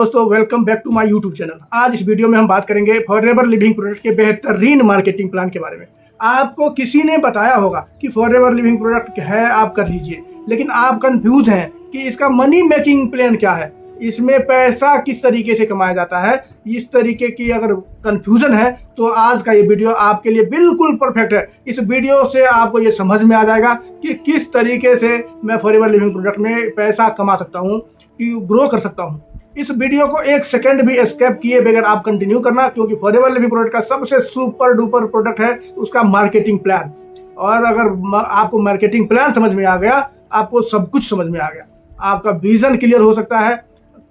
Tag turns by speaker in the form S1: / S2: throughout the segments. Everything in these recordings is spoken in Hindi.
S1: दोस्तों welcome back to my YouTube channel. आज इस वीडियो में हम बात करेंगे फॉरएवर लिविंग प्रोडक्ट के बेहतरीन मार्केटिंग प्लान के बारे में। आपको किसी ने बताया होगा कि फॉरएवर लिविंग प्रोडक्ट है, आप कर लीजिए, लेकिन आप कंफ्यूज हैं कि इसका मनी मेकिंग प्लान क्या है, इसमें पैसा किस तरीके से कमाया जाता है। इस तरीके की अगर कंफ्यूजन है तो आज का ये वीडियो आपके लिए बिल्कुल परफेक्ट है। इस वीडियो से आपको ये समझ में आ जाएगा कि किस तरीके से मैं फॉरएवर लिविंग प्रोडक्ट में पैसा कमा सकता हूँ, कि ग्रो कर सकता हूँ। इस वीडियो को एक सेकंड भी स्किप किए बगैर आप कंटिन्यू करना, क्योंकि फॉरएवर लिविंग प्रोडक्ट का सबसे सुपर डुपर प्रोडक्ट है उसका मार्केटिंग प्लान। और अगर आपको मार्केटिंग प्लान समझ में आ गया, आपको सब कुछ समझ में आ गया, आपका विजन क्लियर हो सकता है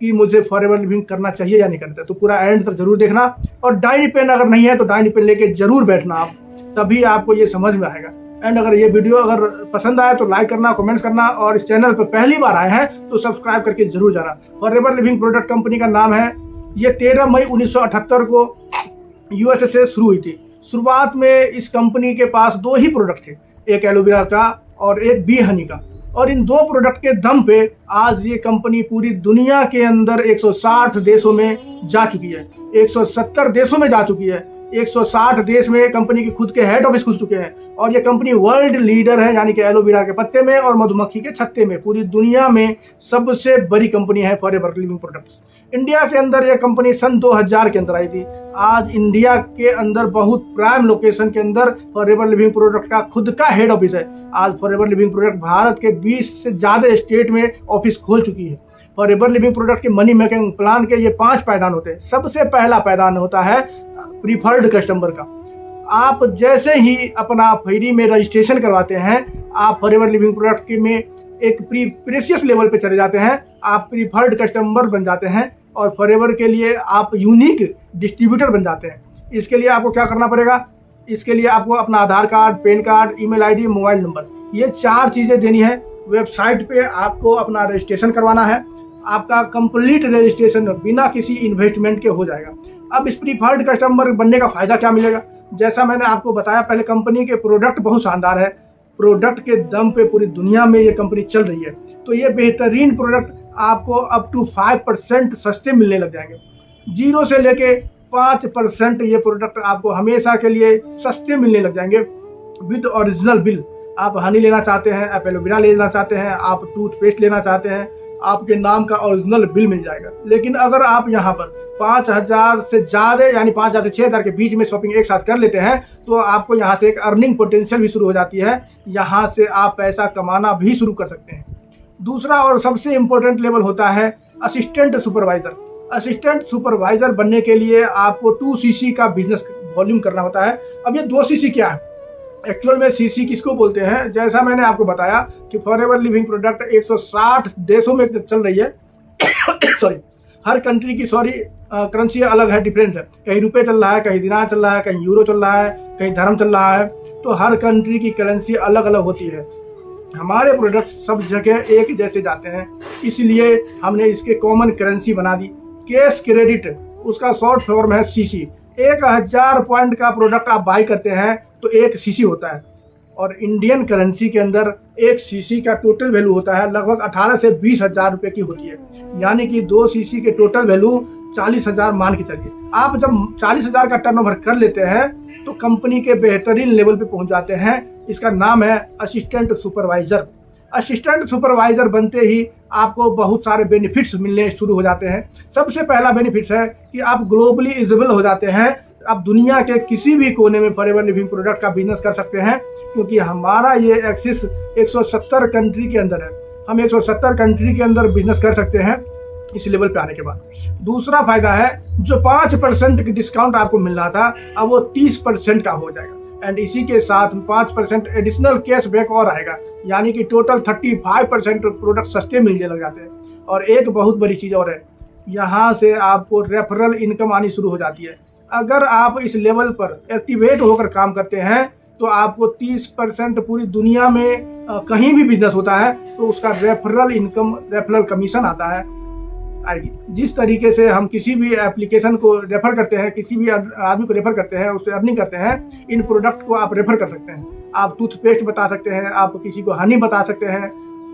S1: कि मुझे फॉरएवर लिविंग करना चाहिए या नहीं करना। तो पूरा एंड तक जरूर देखना, और डायरी पेन अगर नहीं है तो डायरी पेन लेके जरूर बैठना आप, तभी आपको ये समझ में आएगा। एंड अगर ये वीडियो अगर पसंद आए तो लाइक करना, कमेंट्स करना, और इस चैनल पर पहली बार आए हैं तो सब्सक्राइब करके जरूर जाना। फॉरएवर लिविंग प्रोडक्ट कंपनी का नाम है। ये 13 मई 1978 को यूएसए से शुरू हुई थी। शुरुआत में इस कंपनी के पास 2 ही प्रोडक्ट थे, एक एलोवेरा का और एक बी हनी का। और इन 2 प्रोडक्ट के दम पे आज ये कंपनी पूरी दुनिया के अंदर 160 देशों में जा चुकी है, 170 देशों में जा चुकी है। 160 देश में कंपनी के खुद के हेड ऑफिस खुल चुके हैं, और ये कंपनी वर्ल्ड लीडर है, यानी कि एलोवेरा के पत्ते में और मधुमक्खी के छत्ते में पूरी दुनिया में सबसे बड़ी कंपनी है फॉरएवर लिविंग प्रोडक्ट्स। इंडिया के अंदर यह कंपनी सन 2000 के अंदर आई थी। आज इंडिया के अंदर बहुत प्राइम लोकेशन के अंदर फॉरएवर लिविंग प्रोडक्ट का खुद का हेड ऑफिस है। आज फॉरएवर लिविंग प्रोडक्ट भारत के 20 से ज़्यादा स्टेट में ऑफिस खोल चुकी है। फॉरएवर लिविंग प्रोडक्ट के मनी मेकिंग प्लान के ये 5 पायदान होते हैं। सबसे पहला पायदान होता है प्रीफर्ड कस्टमर का। आप जैसे ही अपना फ्री में रजिस्ट्रेशन करवाते हैं, आप फॉरएवर लिविंग प्रोडक्ट के में एक प्रीशियस लेवल पे चले जाते हैं, आप प्रीफर्ड कस्टमर बन जाते हैं, और फॉरएवर के लिए आप यूनिक डिस्ट्रीब्यूटर बन जाते हैं। इसके लिए आपको क्या करना पड़ेगा? इसके लिए आपको अपना Aadhaar card, PAN card, email ID, mobile number, ये 4 चीज़ें देनी है। वेबसाइट पे आपको अपना रजिस्ट्रेशन करवाना है। आपका कंप्लीट रजिस्ट्रेशन बिना किसी इन्वेस्टमेंट के हो जाएगा। अब इस प्रीफर्ड कस्टमर बनने का फ़ायदा क्या मिलेगा? जैसा मैंने आपको बताया पहले, कंपनी के प्रोडक्ट बहुत शानदार है। प्रोडक्ट के दम पे पूरी दुनिया में ये कंपनी चल रही है। तो ये बेहतरीन प्रोडक्ट आपको अप टू 5% सस्ते मिलने लग जाएंगे। 0 से लेके 5% ये प्रोडक्ट आपको हमेशा के लिए सस्ते मिलने लग जाएंगे विद ओरिजिनल बिल। आप हनी लेना चाहते हैं, आप एलोवेरा लेना चाहते हैं, आप टूथपेस्ट लेना चाहते हैं, आपके नाम का ओरिजिनल बिल मिल जाएगा। लेकिन अगर आप यहाँ पर 5000 से ज़्यादा, यानी 5000 से 6000 के बीच में शॉपिंग एक साथ कर लेते हैं, तो आपको यहाँ से एक अर्निंग पोटेंशियल भी शुरू हो जाती है। यहाँ से आप पैसा कमाना भी शुरू कर सकते हैं। दूसरा और सबसे इम्पोर्टेंट लेवल होता है असिस्टेंट सुपरवाइज़र। असिस्टेंट सुपरवाइज़र बनने के लिए आपको 2 सीसी का बिजनेस वॉल्यूम करना होता है। अब ये 2 सीसी क्या है? एक्चुअल में सीसी किसको बोलते हैं? जैसा मैंने आपको बताया कि फॉरएवर लिविंग प्रोडक्ट 160 देशों में चल रही है। सॉरी, हर कंट्री की करेंसी अलग है, डिफरेंस है। कहीं रुपये चल रहा है, कहीं दिनार चल रहा है, कहीं यूरो चल रहा है, कहीं धर्म चल रहा है। तो हर कंट्री की करेंसी अलग अलग होती है। हमारे प्रोडक्ट सब जगह एक जैसे जाते हैं, इसलिए हमने इसके कॉमन करेंसी बना दी। कैश क्रेडिट, उसका शॉर्ट फॉर्म है सीसी। 1000 पॉइंट का प्रोडक्ट आप बाई करते हैं तो 1 सीसी होता है। और इंडियन करेंसी के अंदर 1 सीसी का टोटल वैल्यू होता है लगभग 18 से 20 हज़ार रुपये की होती है। यानी कि 2 सीसी के टोटल वैल्यू 40,000 मान के चलिए। आप जब 40,000 का टर्नओवर कर लेते हैं तो कंपनी के बेहतरीन लेवल पे पहुंच जाते हैं। इसका नाम है असिस्टेंट सुपरवाइज़र। असिस्टेंट सुपरवाइज़र बनते ही आपको बहुत सारे बेनिफिट्स मिलने शुरू हो जाते हैं। सबसे पहला बेनिफिट है कि आप ग्लोबली विजिबल हो जाते हैं। आप दुनिया के किसी भी कोने में फॉरएवर लिविंग प्रोडक्ट का बिजनेस कर सकते हैं, क्योंकि हमारा ये एक्सिस 170 कंट्री के अंदर है। हम 170 कंट्री के अंदर बिजनेस कर सकते हैं इस लेवल पे आने के बाद। दूसरा फायदा है, जो 5% की डिस्काउंट आपको मिल रहा था, अब वो 30% का हो जाएगा। एंड इसी के साथ 5% एडिशनल कैशबैक और आएगा, यानी कि टोटल 35% प्रोडक्ट सस्ते मिलने लग जाते हैं। और एक बहुत बड़ी चीज़ और है, यहाँ से आपको रेफरल इनकम आनी शुरू हो जाती है। अगर आप इस लेवल पर एक्टिवेट होकर काम करते हैं तो आपको 30% पूरी दुनिया में कहीं भी बिजनेस होता है तो उसका रेफरल इनकम, रेफरल कमीशन आता है, आएगी। जिस तरीके से हम किसी भी एप्लीकेशन को रेफर करते हैं, किसी भी आदमी को रेफर करते हैं, उससे अर्निंग करते हैं, इन प्रोडक्ट को आप रेफर कर सकते हैं। आप टूथपेस्ट बता सकते हैं, आप किसी को हनी बता सकते हैं,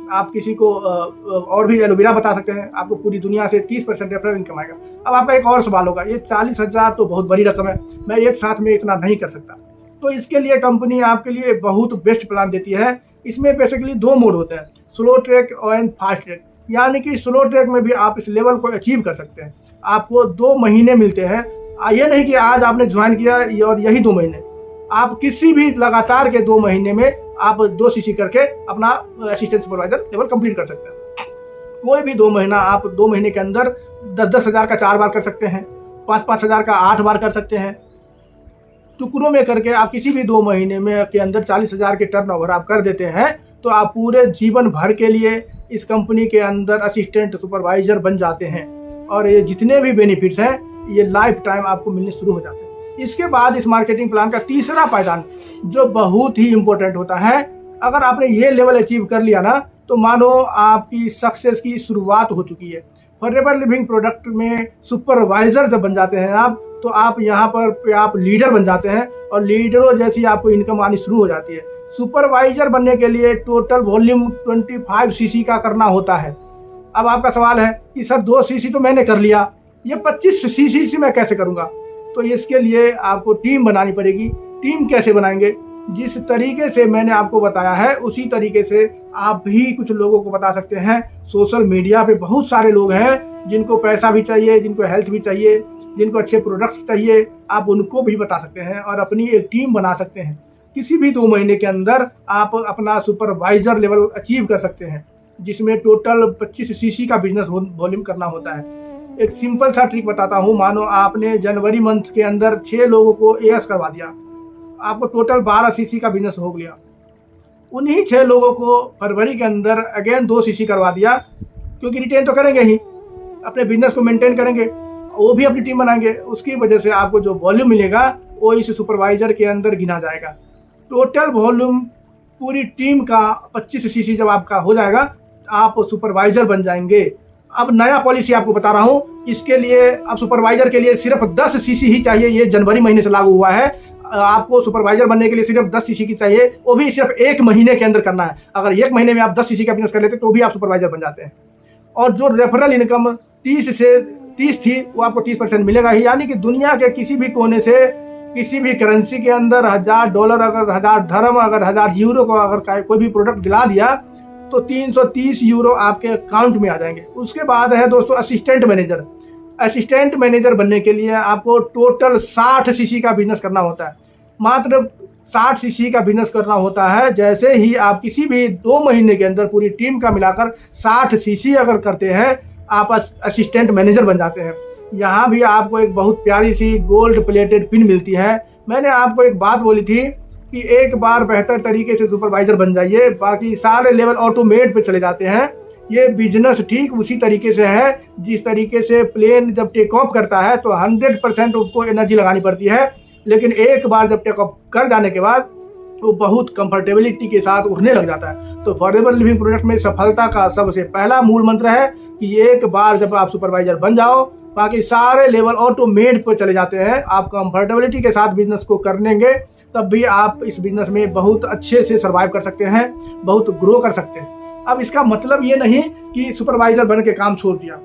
S1: आप किसी को और भी एलोवेरा बता सकते हैं, आपको पूरी दुनिया से 30% रेफरल इनकम आएगा। अब आपका एक और सवाल होगा, ये 40,000 तो बहुत बड़ी रकम है, मैं एक साथ में इतना नहीं कर सकता। तो इसके लिए कंपनी आपके लिए बहुत बेस्ट प्लान देती है। इसमें बेसिकली 2 मोड होते हैं, स्लो ट्रैक और फास्ट ट्रैक। यानी कि स्लो ट्रैक में भी आप इस लेवल को अचीव कर सकते हैं। आपको 2 महीने मिलते हैं। ये नहीं कि आज आपने ज्वाइन किया और यही 2 महीने, आप किसी भी लगातार के 2 महीने में आप 2 सीसी करके अपना असिस्टेंट सुपरवाइजर लेवल कंप्लीट कर सकते हैं। कोई भी 2 महीना, आप 2 महीने के अंदर 10-10 हज़ार का 4 बार कर सकते हैं, 5-5 हज़ार का 8 बार कर सकते हैं। टुकड़ों में करके आप किसी भी 2 महीने में के अंदर 40,000 के टर्नओवर आप कर देते हैं, तो आप पूरे जीवन भर के लिए इस कंपनी के अंदर असिस्टेंट सुपरवाइजर बन जाते हैं। और ये जितने भी बेनिफिट्स हैं ये लाइफ टाइम आपको मिलने शुरू हो जाते हैं। इसके बाद इस मार्केटिंग प्लान का तीसरा पायदान जो बहुत ही इंपॉर्टेंट होता है, अगर आपने ये लेवल अचीव कर लिया ना, तो मानो आपकी सक्सेस की शुरुआत हो चुकी है। फॉरएवर लिविंग प्रोडक्ट में सुपरवाइजर जब बन जाते हैं आप, तो आप यहाँ पर आप लीडर बन जाते हैं और लीडरों जैसी आपको इनकम आनी शुरू हो जाती है। सुपरवाइजर बनने के लिए टोटल वॉल्यूम 25 सीसी का करना होता है। अब आपका सवाल है कि सर 2 सीसी तो मैंने कर लिया, ये 25 सीसी से मैं कैसे करूँगा? तो इसके लिए आपको टीम बनानी पड़ेगी। टीम कैसे बनाएंगे? जिस तरीके से मैंने आपको बताया है उसी तरीके से आप भी कुछ लोगों को बता सकते हैं। सोशल मीडिया पे बहुत सारे लोग हैं जिनको पैसा भी चाहिए, जिनको हेल्थ भी चाहिए, जिनको अच्छे प्रोडक्ट्स चाहिए, आप उनको भी बता सकते हैं और अपनी एक टीम बना सकते हैं। किसी भी 2 महीने के अंदर आप अपना सुपरवाइजर लेवल अचीव कर सकते हैं, जिसमें टोटल 25 सीसी का बिजनेस वॉल्यूम करना होता है। एक सिंपल सा ट्रिक बताता हूँ। मानो आपने जनवरी मंथ के अंदर 6 लोगों को एएस करवा दिया, आपको टोटल 12 सीसी का बिजनेस हो गया। उन्हीं 6 लोगों को फरवरी के अंदर अगेन 2 सीसी करवा दिया, क्योंकि रिटेन तो करेंगे ही, अपने बिजनेस को मेंटेन करेंगे, वो भी अपनी टीम बनाएंगे। उसकी वजह से आपको जो वॉल्यूम मिलेगा वो इस सुपरवाइजर के अंदर गिना जाएगा। टोटल वॉल्यूम पूरी टीम का 25 सीसी जब आपका हो जाएगा, आप सुपरवाइजर बन जाएंगे। अब नया पॉलिसी आपको बता रहा हूँ, इसके लिए अब सुपरवाइजर के लिए सिर्फ 10 सीसी ही चाहिए। ये जनवरी महीने से लागू हुआ है। आपको सुपरवाइजर बनने के लिए सिर्फ 10 सीसी की चाहिए, वो भी सिर्फ 1 महीने के अंदर करना है। अगर 1 महीने में आप 10 सीसी का बिजनेस कर लेते तो भी आप सुपरवाइजर बन जाते हैं। और जो रेफरल इनकम 30 थी वो आपको 30% मिलेगा ही। यानी कि दुनिया के किसी भी कोने से किसी भी करेंसी के अंदर $1000 अगर 1000 धर्म अगर 1000 यूरो को अगर कोई भी प्रोडक्ट दिला दिया तो 330 यूरो आपके अकाउंट में आ जाएंगे। उसके बाद है दोस्तों असिस्टेंट मैनेजर। असिस्टेंट मैनेजर बनने के लिए आपको टोटल 60 सीसी का बिजनेस करना होता है। मात्र 60 सीसी का बिजनेस करना होता है। जैसे ही आप किसी भी 2 महीने के अंदर पूरी टीम का मिलाकर 60 सीसी अगर करते हैं, आप असिस्टेंट मैनेजर बन जाते हैं। यहाँ भी आपको एक बहुत प्यारी सी गोल्ड प्लेटेड पिन मिलती है। मैंने आपको एक बात बोली थी कि एक बार बेहतर तरीके से सुपरवाइजर बन जाइए, बाकी सारे लेवल ऑटोमेट पे चले जाते हैं। ये बिजनेस ठीक उसी तरीके से है जिस तरीके से प्लेन जब टेक ऑफ करता है तो 100% उसको एनर्जी लगानी पड़ती है, लेकिन एक बार जब टेक ऑफ कर जाने के बाद वो बहुत कंफर्टेबिलिटी के साथ उड़ने लग जाता है। तो फॉरएवर लिविंग प्रोडक्ट में सफलता का सबसे पहला मूल मंत्र है कि एक बार जब आप सुपरवाइजर बन जाओ, बाकी सारे लेवल ऑटोमेट पे चले जाते हैं। आप कंफर्टेबिलिटी के साथ बिजनेस को कर लेंगे, तब भी आप इस बिजनेस में बहुत अच्छे से सर्वाइव कर सकते हैं, बहुत ग्रो कर सकते हैं। अब इसका मतलब ये नहीं कि सुपरवाइजर बन के काम छोड़ दिया।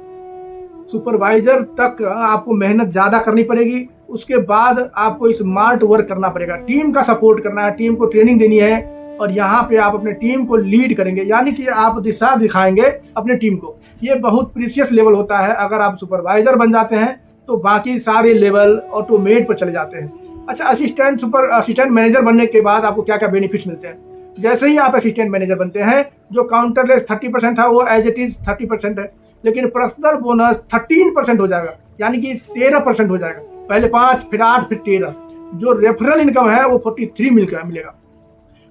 S1: सुपरवाइजर तक आपको मेहनत ज़्यादा करनी पड़ेगी। उसके बाद आपको स्मार्ट वर्क करना पड़ेगा, टीम का सपोर्ट करना है, टीम को ट्रेनिंग देनी है और यहाँ पे आप अपने टीम को लीड करेंगे, यानी कि आप दिशा दिखाएंगे अपने टीम को। ये बहुत प्रीशियस लेवल होता है। अगर आप सुपरवाइजर बन जाते हैं तो बाकी सारे लेवल ऑटोमेट पर चले जाते हैं। अच्छा, असिस्टेंट मैनेजर बनने के बाद आपको क्या क्या बेनिफिट्स मिलते हैं? जैसे ही आप असिस्टेंट मैनेजर बनते हैं, जो काउंटरलेस 30% था वो एज इट इज 30% है, लेकिन पर्सनल बोनस 13% हो जाएगा, यानी कि 13% हो जाएगा। पहले 5, फिर 8, फिर 13। जो रेफरल इनकम है वो 43 मिलेगा।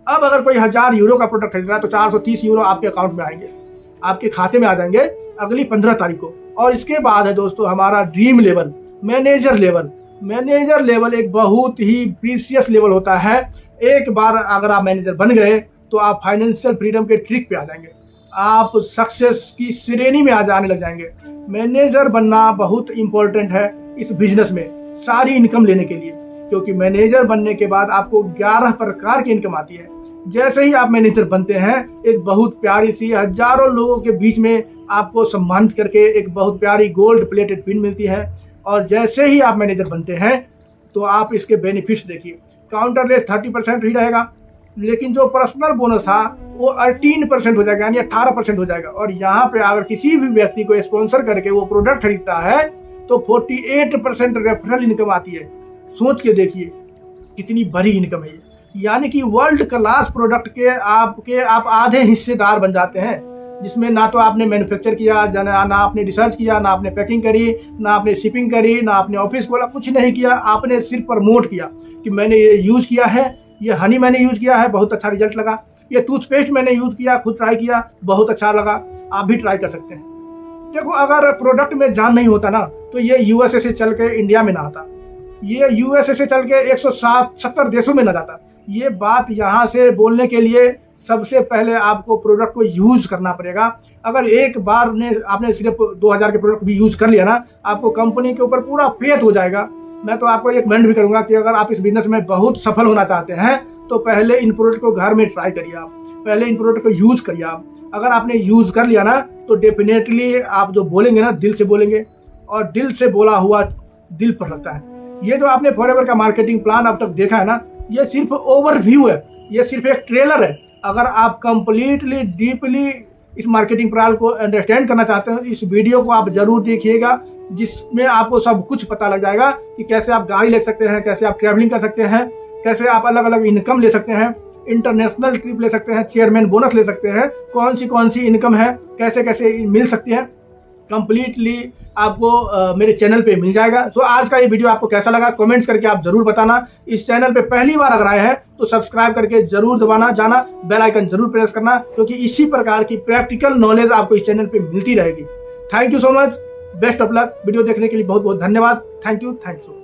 S1: अब अगर कोई 1000 यूरो का प्रोडक्ट खरीद रहा है तो 430 यूरो आपके अकाउंट में आएंगे, आपके खाते में आ जाएंगे अगली 15 तारीख को। और इसके बाद है दोस्तों हमारा dream level, manager level. Manager level एक बहुत ही प्रीशियस लेवल होता है। एक बार अगर आप मैनेजर बन गए तो आप फाइनेंशियल फ्रीडम के ट्रिक पे आ जाएंगे, आप सक्सेस की श्रेणी में आ जाने लग जाएंगे। मैनेजर बनना बहुत इंपॉर्टेंट है इस बिजनेस में सारी इनकम लेने के लिए, क्योंकि मैनेजर बनने के बाद आपको 11 प्रकार की इनकम आती है। जैसे ही आप मैनेजर बनते हैं, एक बहुत प्यारी सी हजारों लोगों के बीच में आपको सम्मानित करके एक बहुत प्यारी गोल्ड प्लेटेड पिन मिलती है। और जैसे ही आप मैनेजर बनते हैं तो आप इसके बेनिफिट्स देखिए, काउंटर रेट 30% ही रहेगा, लेकिन जो पर्सनल बोनस था वो 18% हो जाएगा, यानी 18% हो जाएगा। और यहाँ पे अगर किसी भी व्यक्ति को स्पॉन्सर करके वो प्रोडक्ट खरीदता है तो 48% रेफरल इनकम आती है। सोच के देखिए कितनी बड़ी इनकम है ये, यानी कि वर्ल्ड क्लास प्रोडक्ट के आप आधे हिस्सेदार बन जाते हैं, जिसमें ना तो आपने मैन्युफैक्चर किया, ना आपने रिसर्च किया, ना आपने पैकिंग करी, ना आपने शिपिंग करी, ना आपने ऑफिस खोला, कुछ नहीं किया। आपने सिर्फ प्रमोट किया कि मैंने ये यूज़ किया है, ये हनी मैंने यूज़ किया है, बहुत अच्छा रिजल्ट लगा, ये टूथपेस्ट मैंने यूज़ किया, खुद ट्राई किया, बहुत अच्छा लगा, आप भी ट्राई कर सकते हैं। देखो, अगर प्रोडक्ट में जान नहीं होता ना तो ये यूएसए से चल के इंडिया में ना आता, ये यूएसए से चल के 170 देशों में ना जाता। ये बात यहाँ से बोलने के लिए सबसे पहले आपको प्रोडक्ट को यूज़ करना पड़ेगा। अगर एक बार आपने सिर्फ 2000 के प्रोडक्ट भी यूज़ कर लिया ना, आपको कंपनी के ऊपर पूरा फेथ हो जाएगा। मैं तो आपको रिकमेंड भी करूँगा कि अगर आप इस बिजनेस में बहुत सफल होना चाहते हैं तो पहले इन प्रोडक्ट को घर में ट्राई करिए, आप पहले इन प्रोडक्ट को यूज़ करिए। आप अगर आपने यूज़ कर लिया ना तो डेफिनेटली आप जो बोलेंगे ना दिल से बोलेंगे, और दिल से बोला हुआ दिल पर लगता है। ये जो आपने फॉरएवर का मार्केटिंग प्लान अब तक देखा है ना, ये सिर्फ ओवरव्यू है, ये सिर्फ एक ट्रेलर है। अगर आप कंप्लीटली डीपली इस मार्केटिंग प्लान को अंडरस्टैंड करना चाहते हैं, इस वीडियो को आप जरूर देखिएगा, जिसमें आपको सब कुछ पता लग जाएगा कि कैसे आप गाड़ी ले सकते हैं, कैसे आप ट्रैवलिंग कर सकते हैं, कैसे आप अलग अलग इनकम ले सकते हैं, इंटरनेशनल ट्रिप ले सकते हैं, चेयरमैन बोनस ले सकते हैं, कौन सी इनकम है, कैसे कैसे मिल सकती है, कंप्लीटली आपको मेरे चैनल पे मिल जाएगा। तो आज का ये वीडियो आपको कैसा लगा कमेंट्स करके आप जरूर बताना। इस चैनल पे पहली बार अगर आए हैं तो सब्सक्राइब करके जरूर दबाना जाना, बेल आइकन जरूर प्रेस करना, क्योंकि इसी प्रकार की प्रैक्टिकल नॉलेज आपको इस चैनल पे मिलती रहेगी। Thank you so much, best of luck. Video देखने के लिए बहुत बहुत धन्यवाद। Thank you so much.